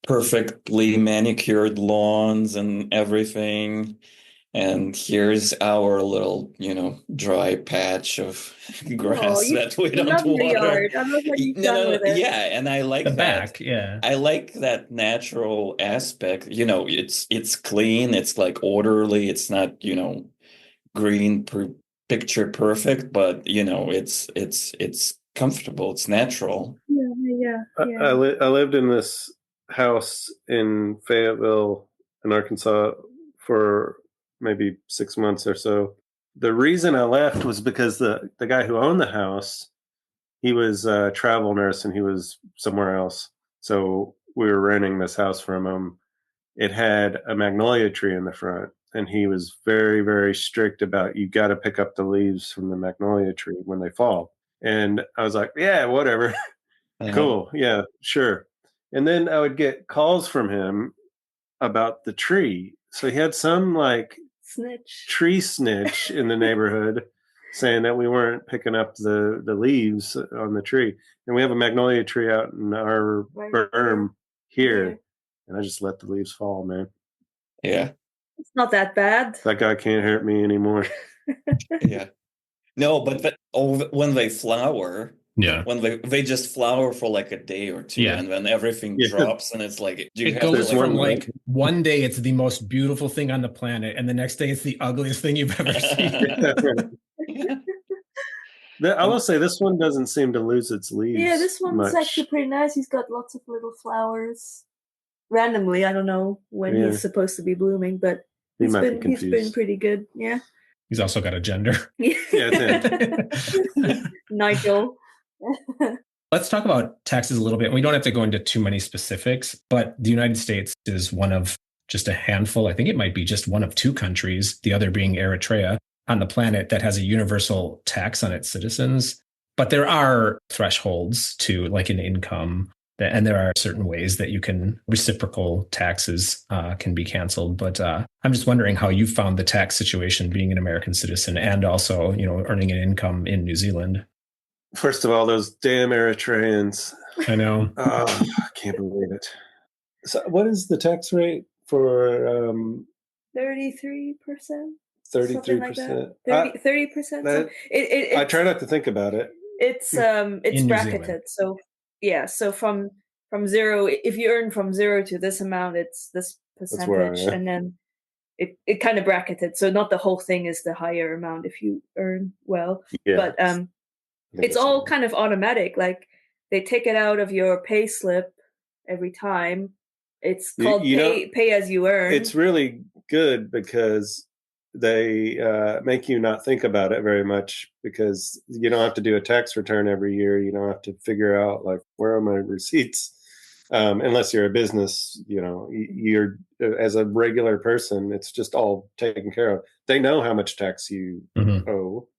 perfectly manicured lawns and everything. And here's our little, dry patch of grass that we don't water. Yard. I love what you've done with it. Yeah, and I like the that. Back, yeah. I like that natural aspect. It's clean. It's like orderly. It's not, green picture perfect, but it's comfortable. It's natural. Yeah. I lived in this house in Fayetteville, in Arkansas, for maybe 6 months or so. The reason I left was because the guy who owned the house, he was a travel nurse and he was somewhere else. So we were renting this house from him. It had a magnolia tree in the front, and he was very, very strict about you got to pick up the leaves from the magnolia tree when they fall. And I was like, yeah, whatever. Cool. Yeah, sure. And then I would get calls from him about the tree. So he had some like tree snitch in the neighborhood saying that we weren't picking up the leaves on the tree. And we have a magnolia tree out in our berm here. And I just let the leaves fall, man. Yeah. It's not that bad. That guy can't hurt me anymore. Yeah. No, but when they flower, when they just flower for like a day or two, and then everything drops, and it's like it goes from like one day it's the most beautiful thing on the planet, and the next day it's the ugliest thing you've ever seen. I will say this one doesn't seem to lose its leaves. Yeah, this one's actually pretty nice. He's got lots of little flowers. Randomly, I don't know when he's supposed to be blooming, but he's been pretty good. Yeah. He's also got a gender. Yeah, Nigel. Let's talk about taxes a little bit. We don't have to go into too many specifics, but the United States is one of just a handful. I think it might be just one of two countries, the other being Eritrea, on the planet that has a universal tax on its citizens. But there are thresholds to like an income, and there are certain ways that you can reciprocal taxes can be canceled. But I'm just wondering how you found the tax situation being an American citizen and also, earning an income in New Zealand. First of all, those damn Eritreans. I know. Oh, I can't believe it. So what is the tax rate for 33%? 33%. 30%. I try not to think about it. It's bracketed. So yeah, so from zero, if you earn from 0 to this amount, it's this percentage, and then it kind of bracketed. So not the whole thing is the higher amount if you earn well, but it's all kind of automatic. Like they take it out of your pay slip every time. It's called pay as you earn. It's really good because they make you not think about it very much, because you don't have to do a tax return every year. You don't have to figure out like, where are my receipts? Unless you're a business, you're as a regular person, it's just all taken care of. They know how much tax you owe.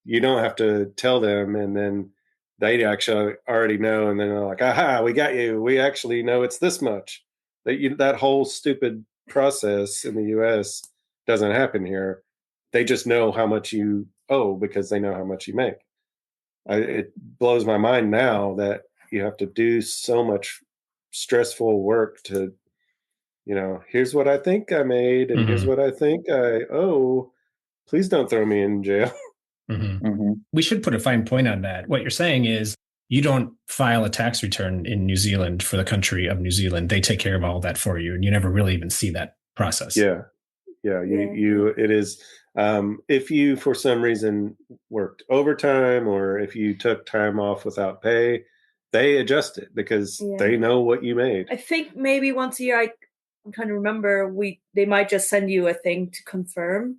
You don't have to tell them, and then they actually already know, and then they're like, aha, we got you. We actually know it's this much. That whole stupid process in the US doesn't happen here. They just know how much you owe because they know how much you make. It blows my mind now that you have to do so much stressful work to, here's what I think I made, and here's what I think I owe. Please don't throw me in jail. We should put a fine point on that. What you're saying is you don't file a tax return in New Zealand for the country of New Zealand. They take care of all that for you, and you never really even see that process. Yeah. It is. If you, for some reason, worked overtime, or if you took time off without pay, they adjust it because they know what you made. I think maybe once a year, I'm trying to remember, they might just send you a thing to confirm.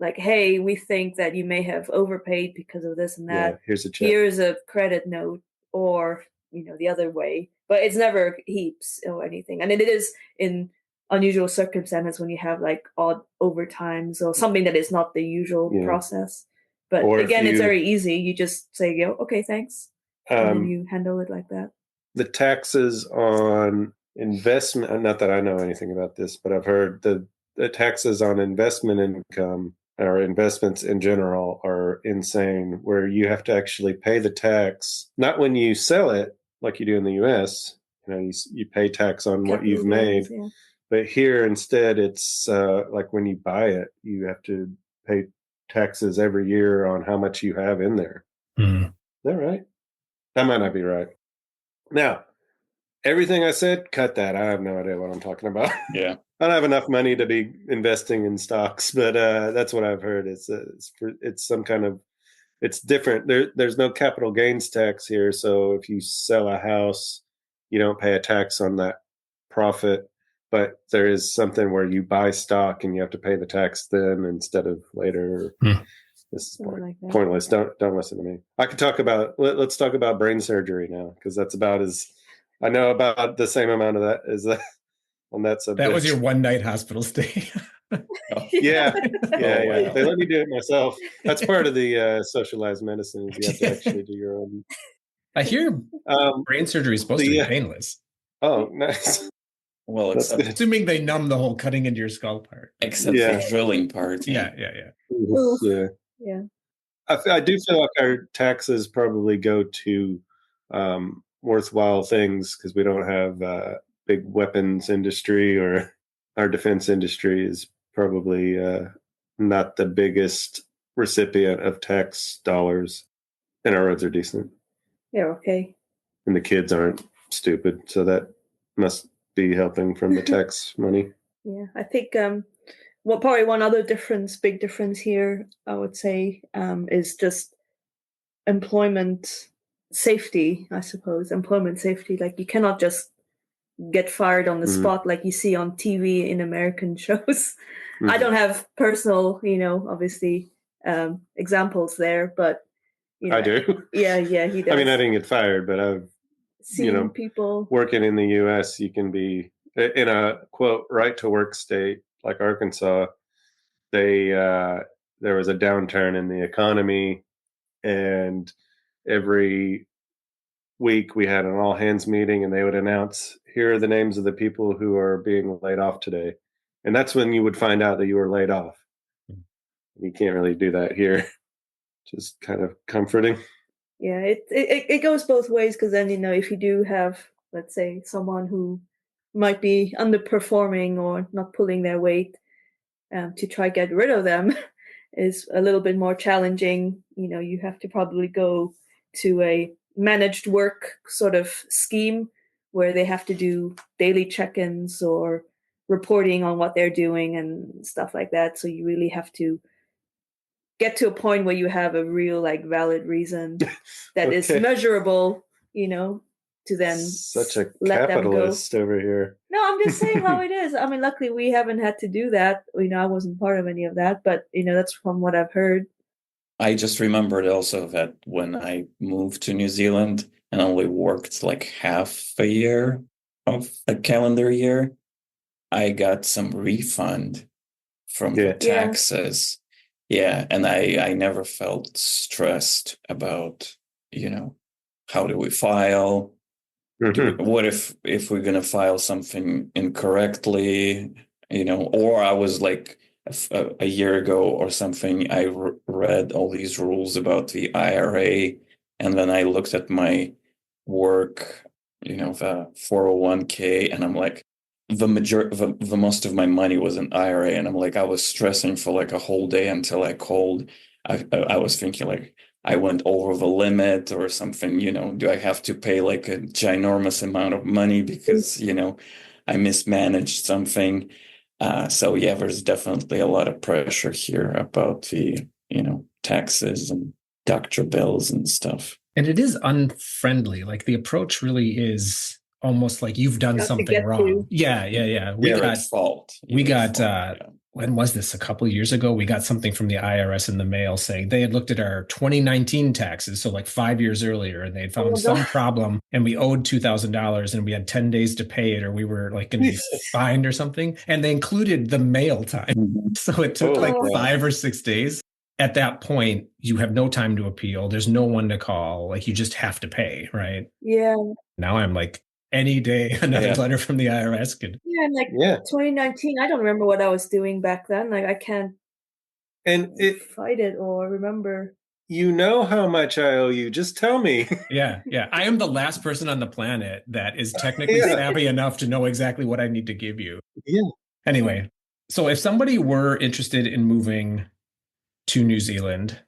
Like, hey, we think that you may have overpaid because of this and that. Yeah, here's a check. Here's a credit note, or the other way. But it's never heaps or anything. And it is in unusual circumstances when you have like odd overtimes or something that is not the usual process. But or again, it's very easy. You just say, okay, thanks. And then you handle it like that. The taxes on investment, not that I know anything about this, but I've heard the taxes on investment income or investments in general are insane, where you have to actually pay the tax, not when you sell it like you do in the US. You pay tax on what you've made. Yeah. But here instead, it's like when you buy it, you have to pay taxes every year on how much you have in there. Is that right? That might not be right. Now, everything I said, cut that. I have no idea what I'm talking about. Yeah. I don't have enough money to be investing in stocks, but that's what I've heard. It's some kind of, it's different. There's no capital gains tax here. So if you sell a house, you don't pay a tax on that profit. But there is something where you buy stock and you have to pay the tax then instead of later. This is pointless. Don't listen to me. I could talk about, let's talk about brain surgery now, because that's about as, I know about the same amount of that as that on that subject. That was your one night hospital stay. Yeah. Wow. They let me do it myself. That's part of the socialized medicine is you have to actually do your own. I hear brain surgery is supposed to be painless. Oh, nice. Well, That's except good. Assuming they numb the whole cutting into your skull part. except Yeah. the drilling part. Yeah. Oof. Yeah. Yeah. I do feel like our taxes probably go to worthwhile things because we don't have big weapons industry, or our defense industry is probably not the biggest recipient of tax dollars, and our roads are decent. Yeah, okay. And the kids aren't stupid, so that must be helping from the tax money. Yeah, I think probably one other big difference here, I would say, is just employment safety, I suppose. Employment safety. Like you cannot just get fired on the spot like you see on TV in American shows. I don't have personal, obviously examples there, but I do. Yeah, he does. I mean, I didn't get fired, but I've seen people working in the U.S. You can be in a quote right to work state like Arkansas. There was a downturn in the economy, and every week we had an all hands meeting, and they would announce, here are the names of the people who are being laid off today, and that's when you would find out that you were laid off. You can't really do that here. Just kind of comforting. Yeah, it goes both ways, because then if you do have, let's say, someone who might be underperforming or not pulling their weight, to try get rid of them is a little bit more challenging. You have to probably go to a managed work sort of scheme where they have to do daily check-ins or reporting on what they're doing and stuff like that. So you really have to get to a point where you have a real valid reason that is measurable, to then such a let capitalist them go. over here. No, I'm just saying how it is. I mean, luckily we haven't had to do that. I wasn't part of any of that, but that's from what I've heard. I just remembered also that when I moved to New Zealand and only worked like half a year of a calendar year, I got some refund from the taxes. Yeah, and I never felt stressed about, how do we file? What if we're gonna file something incorrectly, or I was like a year ago or something, I read all these rules about the IRA, and then I looked at my work, the 401k, and I'm like, the most of my money was in IRA, and I'm like, I was stressing for like a whole day until I called. I was thinking like, I went over the limit or something, do I have to pay like a ginormous amount of money because, I mismanaged something. So yeah, there's definitely a lot of pressure here about the, taxes and doctor bills and stuff. And it is unfriendly. Like the approach really is almost like you've done something wrong. Yeah. We got when was this? A couple of years ago, we got something from the IRS in the mail saying they had looked at our 2019 taxes, so like 5 years earlier, and they had found some problem, and we owed $2,000, and we had 10 days to pay it, or we were like going to be fined or something. And they included the mail time, so it took 5 or 6 days. At that point, you have no time to appeal. There's no one to call. Like you just have to pay, right? Yeah. Now I'm like, any day, another letter from the IRS could. Yeah, and 2019, I don't remember what I was doing back then. Like I can't fight it or remember. You know how much I owe you. Just tell me. Yeah. I am the last person on the planet that is technically savvy enough to know exactly what I need to give you. Yeah. Anyway, so if somebody were interested in moving to New Zealand,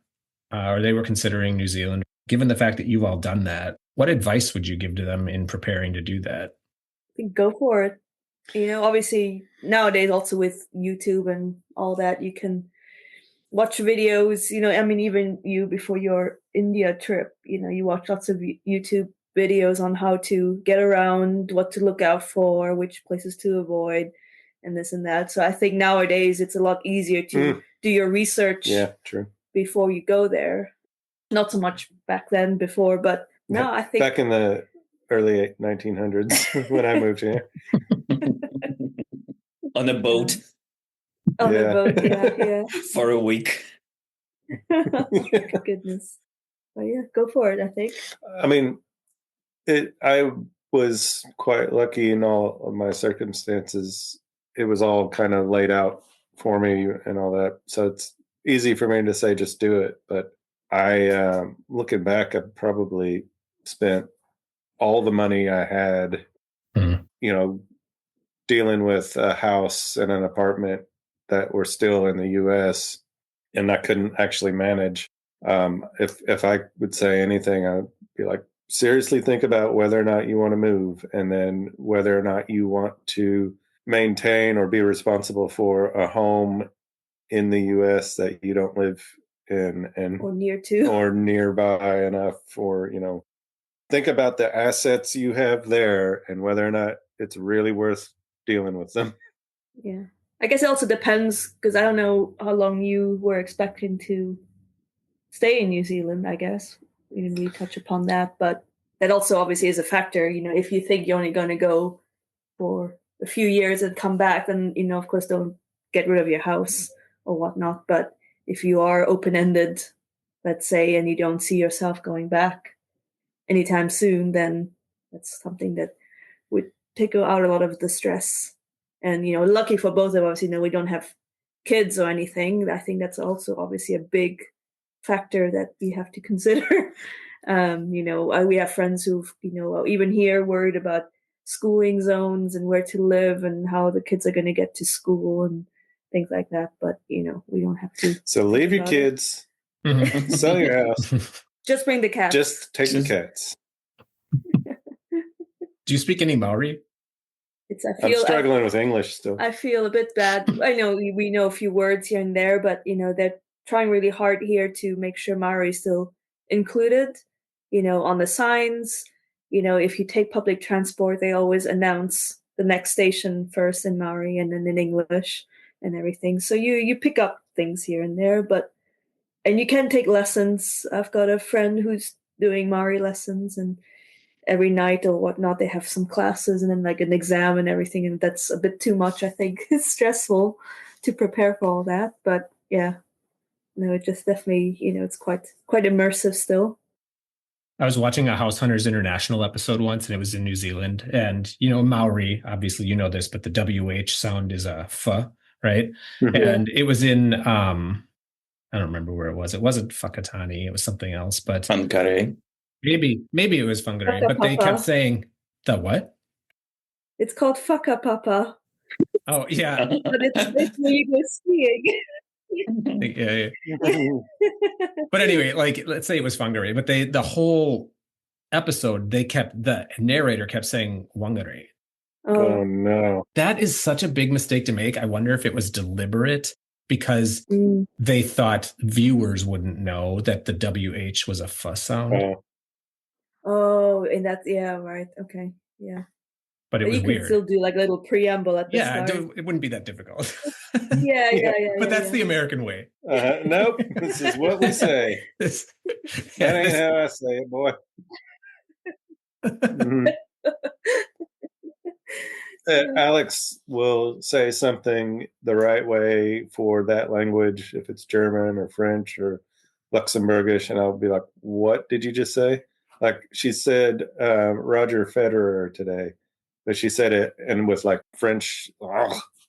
or they were considering New Zealand, given the fact that you've all done that, what advice would you give to them in preparing to do that? I think go for it. Obviously nowadays also with YouTube and all that, you can watch videos, even you before your India trip, you watch lots of YouTube videos on how to get around, what to look out for, which places to avoid, and this and that. So I think nowadays it's a lot easier to do your research before you go there. Not so much back then before, but no, I think back in the early 1900s when I moved here. On a boat. On a Yeah. boat, yeah. for a week. Goodness. But yeah, go for it, I think. I mean, I was quite lucky in all of my circumstances. It was all kind of laid out for me and all that. So it's easy for me to say, just do it. But looking back, I probably spent all the money I had, you know, dealing with a house and an apartment that were still in the US and I couldn't actually manage. If I would say anything, I'd be like, seriously think about whether or not you want to move, and then whether or not you want to maintain or be responsible for a home in the US that you don't live in Or near to. or nearby enough for, think about the assets you have there and whether or not it's really worth dealing with them. Yeah. I guess it also depends because I don't know how long you were expecting to stay in New Zealand, I guess. We didn't really touch upon that, but that also obviously is a factor. If you think you're only going to go for a few years and come back, then, of course, don't get rid of your house or whatnot. But if you are open ended, let's say, and you don't see yourself going back anytime soon, then that's something that would take out a lot of the stress. And, lucky for both of us, we don't have kids or anything. I think that's also obviously a big factor that we have to consider. We have friends who've, even here worried about schooling zones and where to live and how the kids are going to get to school and things like that. But, we don't have to. So leave your kids, sell your house. Just bring the cats. Just take the cats. Do you speak any Maori? I'm struggling with English still. I feel a bit bad. I know we know a few words here and there, but they're trying really hard here to make sure Maori is still included. On the signs. If you take public transport, they always announce the next station first in Maori and then in English and everything. So you pick up things here and there, and you can take lessons. I've got a friend who's doing Maori lessons, and every night or whatnot, they have some classes and then like an exam and everything. And that's a bit too much, I think. It's stressful to prepare for all that. But yeah, no, it just definitely, it's quite immersive still. I was watching a House Hunters International episode once, and it was in New Zealand. And, Maori, obviously, this, but the WH sound is a F, right? Mm-hmm. And it was in, I don't remember where it was. It wasn't Whakatane. It was something else, but Whangare. Maybe it was Whangare, but they kept saying the what? It's called Whakapapa. Oh, yeah. But it's when you go skiing. Yeah. But anyway, let's say it was Whangare, but the whole episode, the narrator kept saying Whangare. Oh no. That is such a big mistake to make. I wonder if it was deliberate because they thought viewers wouldn't know that the WH was a F sound. Oh, and that's, yeah, right. Okay. Yeah. But it was you weird. could still do like a little preamble at the start. It wouldn't be that difficult. Yeah. But that's the American way. Nope. This is what we say. That ain't how I say it, boy. Mm-hmm. Alex will say something the right way for that language, if it's German or French or Luxembourgish, and I'll be like, what did you just say? Like she said Roger Federer today, but she said it and with like French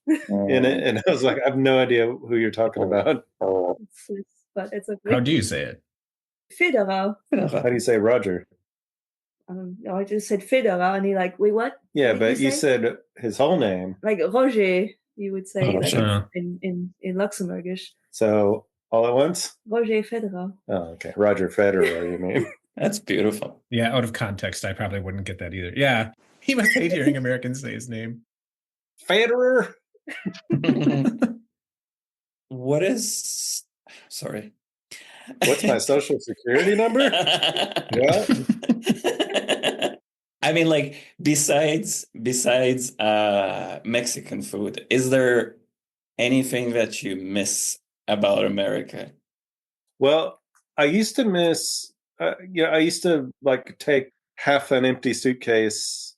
in it, and I was like, I have no idea who you're talking about. But it's okay. How do you say it? Federer. How do you say Roger? I just said Federer, and he like, wait, what? Yeah, what but you said his whole name. Like Roger, you would say like in Luxembourgish. So all at once? Roger Federer. Oh, okay. Roger Federer, you mean? That's beautiful. Yeah, out of context, I probably wouldn't get that either. Yeah, he must hate hearing Americans say his name. Federer? What is... Sorry. What's my social security number? What? I mean, like, besides Mexican food, is there anything that you miss about America? Well, I used to miss, I used to like take half an empty suitcase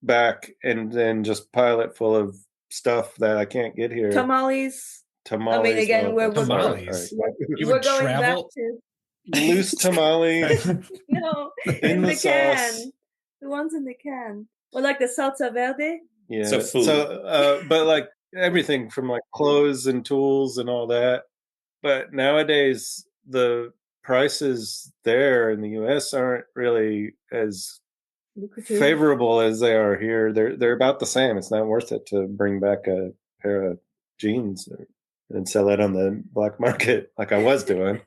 back and then just pile it full of stuff that I can't get here. Tamales. Tamales. I mean, again, we're tamales. You we're would going travel? back to loose tamales no in the can. sauce. The ones in the can. Or like the salsa verde. Yeah. So food. But like everything from like clothes and tools and all that. But nowadays the prices there in the US aren't really as Lucrative. favorable as they are here. They're about the same. It's not worth it to bring back a pair of jeans and sell it on the black market like I was doing.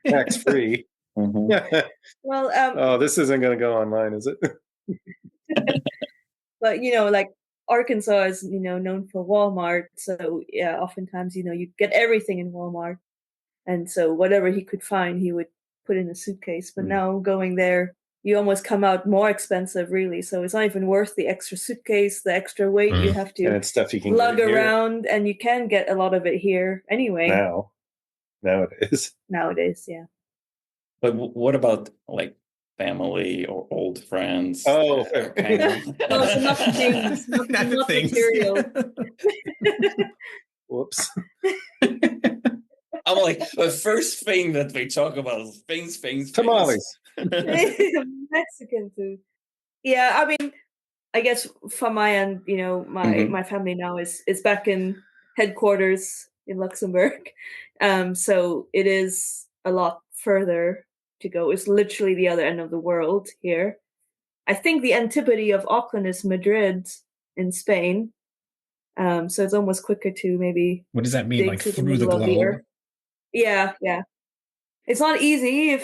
Tax free. Mhm. Well, oh, this isn't going to go online, is it? but like Arkansas is known for Walmart, so yeah, oftentimes you get everything in Walmart, and so whatever he could find he would put in a suitcase. But now going there, you almost come out more expensive, really. So it's not even worth the extra suitcase, the extra weight you have to and it's stuff you can lug get around, and you can get a lot of it here anyway. Nowadays, yeah. But what about like family or old friends? Oh, kind of. No, so not things, not things. material. Whoops. I'm like, the first thing that we talk about is things. Tamales. Mexican food. Yeah, I mean, I guess from my end, my family now is back in headquarters in Luxembourg. So it is a lot further to go. It's literally the other end of the world here. I think the antipode of Auckland is Madrid in Spain. So it's almost quicker to maybe. What does that mean? Like through the middle of globe? earth. Yeah. It's not easy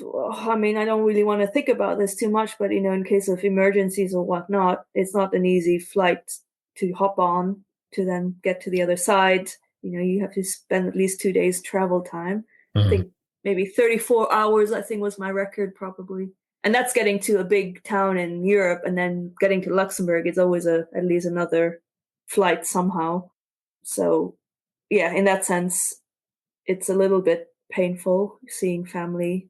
I don't really want to think about this too much, but in case of emergencies or whatnot, it's not an easy flight to hop on to then get to the other side. You have to spend at least 2 days travel time. I think maybe 34 hours, I think was my record probably. And that's getting to a big town in Europe, and then getting to Luxembourg is always at least another flight somehow. So yeah, in that sense, it's a little bit painful seeing family.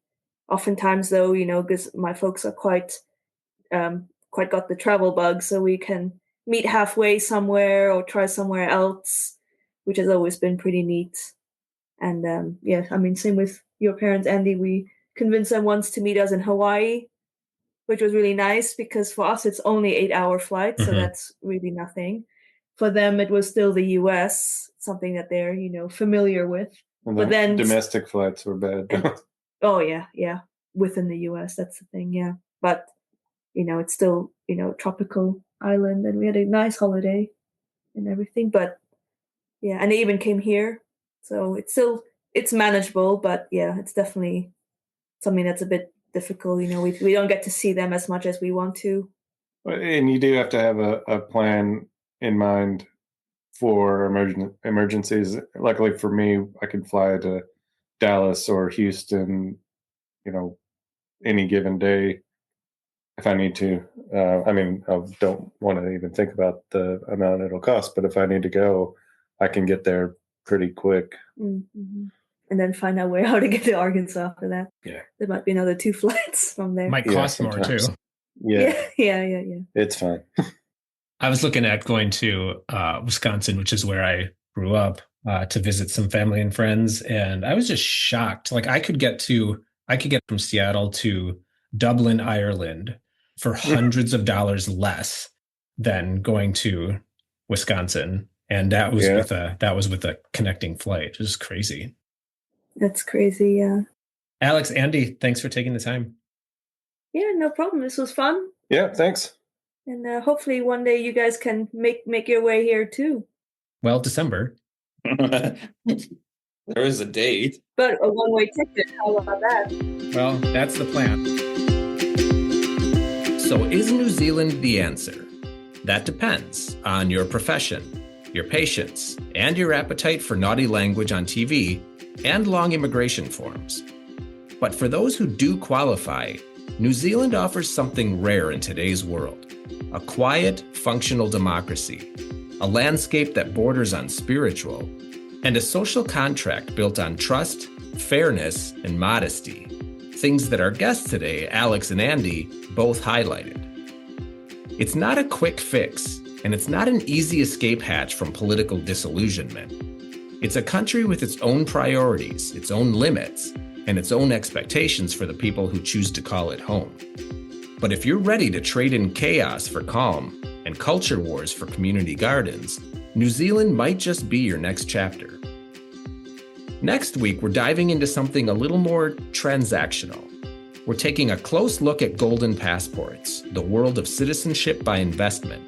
Oftentimes though, because my folks are quite got the travel bug, so we can meet halfway somewhere or try somewhere else, which has always been pretty neat. And yeah, I mean, same with your parents, Andy. We convinced them once to meet us in Hawaii, which was really nice because for us it's only 8-hour flight, so that's really nothing. For them, it was still the US, something that they're familiar with. But then domestic flights were bad. Oh yeah, within the US, that's the thing. Yeah, but it's still tropical island, and we had a nice holiday and everything. But yeah, and they even came here, so it's manageable. But yeah, it's definitely something that's a bit difficult. We don't get to see them as much as we want to. And you do have to have a plan in mind for emergencies. Luckily for me, I can fly to Dallas or Houston, any given day if I need to. I mean, I don't want to even think about the amount it'll cost, but if I need to go, I can get there pretty quick. Mm-hmm. And then find out how to get to Arkansas after that. Yeah. There might be another 2 flights from there. Might cost more too. Yeah. It's fine. I was looking at going to Wisconsin, which is where I grew up, to visit some family and friends, and I was just shocked. Like I could get from Seattle to Dublin, Ireland, for hundreds of dollars less than going to Wisconsin, and that was with a connecting flight. It was crazy. That's crazy, yeah. Alex, Andy, thanks for taking the time. Yeah, no problem. This was fun. Yeah, thanks. And hopefully one day you guys can make your way here too. Well, December. There is a date. But a one-way ticket, how about that? Well, that's the plan. So is New Zealand the answer? That depends on your profession, your patience, and your appetite for naughty language on TV and long immigration forms. But for those who do qualify, New Zealand offers something rare in today's world: a quiet, functional democracy, a landscape that borders on spiritual, and a social contract built on trust, fairness, and modesty. Things that our guests today, Alex and Andy, both highlighted. It's not a quick fix, and it's not an easy escape hatch from political disillusionment. It's a country with its own priorities, its own limits, and its own expectations for the people who choose to call it home. But if you're ready to trade in chaos for calm and culture wars for community gardens, New Zealand might just be your next chapter. Next week, we're diving into something a little more transactional. We're taking a close look at golden passports, the world of citizenship by investment.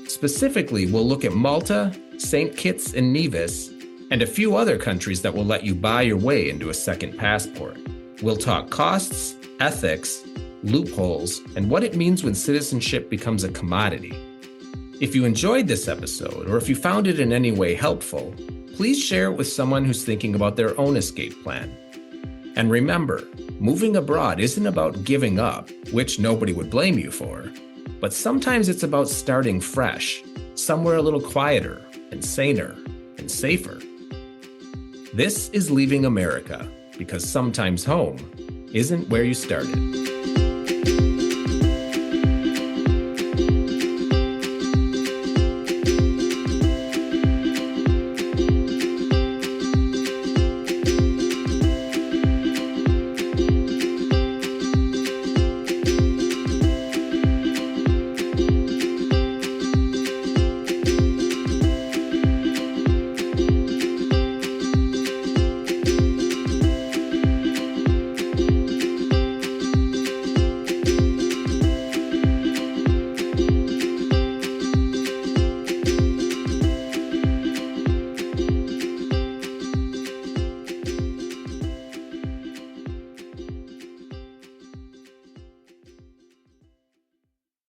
Specifically, we'll look at Malta, St. Kitts and Nevis, and a few other countries that will let you buy your way into a second passport. We'll talk costs, ethics, loopholes, and what it means when citizenship becomes a commodity. If you enjoyed this episode, or if you found it in any way helpful, please share it with someone who's thinking about their own escape plan. And remember, moving abroad isn't about giving up, which nobody would blame you for, but sometimes it's about starting fresh, somewhere a little quieter and saner and safer. This is Leaving America, because sometimes home isn't where you started.